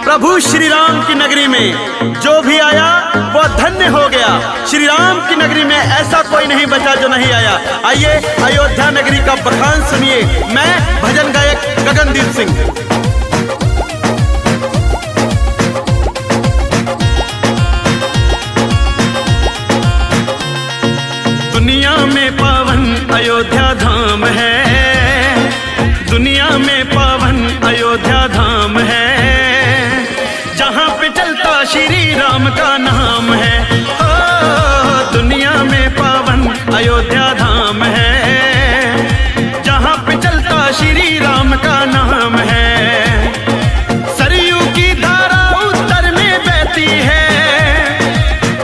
प्रभु श्री राम की नगरी में जो भी आया वो धन्य हो गया। श्री राम की नगरी में ऐसा कोई नहीं बचा जो नहीं आया। आइए अयोध्या नगरी का बखान सुनिए। मैं भजन गायक गगनदीप सिंह। दुनिया में पावन अयोध्या धाम है, दुनिया में पावन अयोध्या धाम है, जहाँ पे चलता श्री राम का नाम है। ओ दुनिया में पावन अयोध्या धाम है, जहाँ पे चलता श्री राम का नाम है। सरयू की धारा उत्तर में बहती है,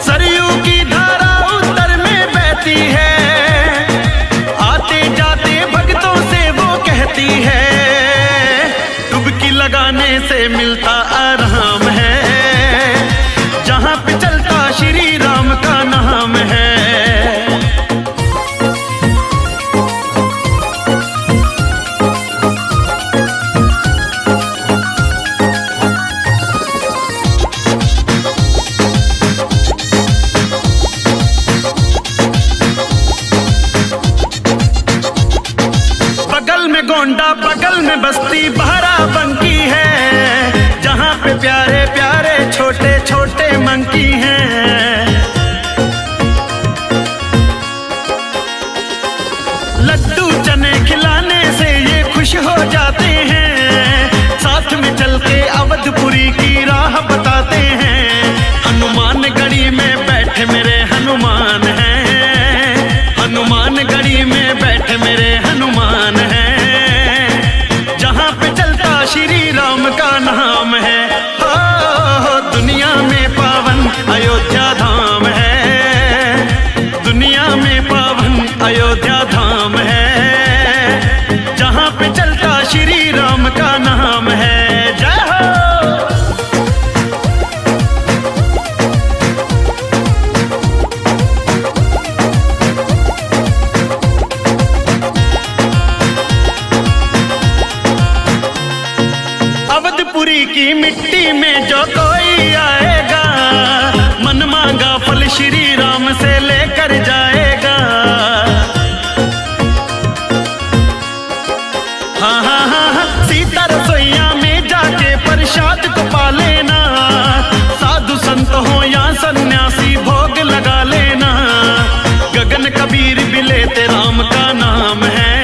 सरयू की धारा उत्तर में बहती है, आते जाते भक्तों से वो कहती है, डुबकी लगाने से मिलता आराम है, जहाँ पे चलता श्री राम का नाम है। बगल में गोंडा बगल में बस्ती बाराबंकी है, जहाँ पे प्यारे प्यारे छोटे छोटे मंकी हैं। लड्डू चने खिलाने से ये खुश हो जाते हैं, साथ में चल के अवधपुरी की राह बताते हैं। हनुमान गढ़ी में बैठे मेरे हनुमान हैं, हनुमान गढ़ी में बैठे मेरे हनुमान हैं, जहाँ पे चलता श्री राम का नाम है। हो दुनिया में पावन अयोध्या धाम है, दुनिया में पावन अयोध्या धाम है, जहाँ पे चलता श्री राम का नाम है। जय हो। अवधपुरी की मिट्टी में जो कोई आएगा, मन मांगा फल श्री राम से लेकर जाएगा। हाँ हाँ हाँ, सीता रसोईया में जाके प्रसाद को पा लेना, साधु संत हो या सन्यासी भोग लगा लेना। गगन कबीर भी लेते राम का नाम है,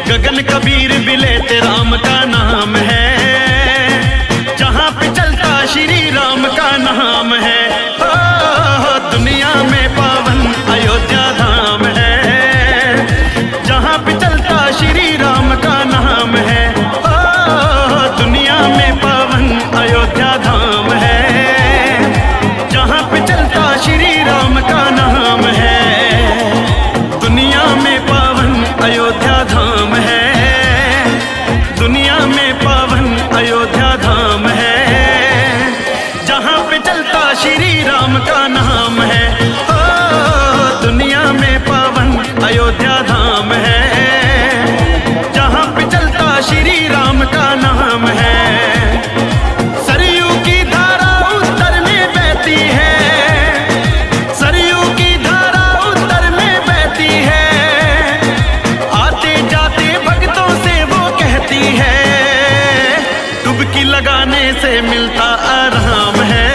गगन कबीर भी लेते राम का नाम है, जहाँ पे चलता श्री राम का नाम है। ओ दुनिया में पावन अयोध्या धाम है, जहाँ पे चलता श्री राम का नाम है। ओ दुनिया में पावन अयोध्या धाम है, जहाँ पे चलता श्री राम का नाम है। दुनिया में पावन अयोध्या धाम है, दुनिया में पावन अयोध्या धाम है, जहाँ पे चलता श्री राम का नाम है। ओ दुनिया में पावन अयोध्या धाम है, जहाँ पे चलता श्री राम का नाम है। सरयू की धारा उत्तर में बहती है, सरयू की धारा उत्तर में बहती है, आते जाते भक्तों से वो कहती है, डुबकी लगाने से मिलता आराम है,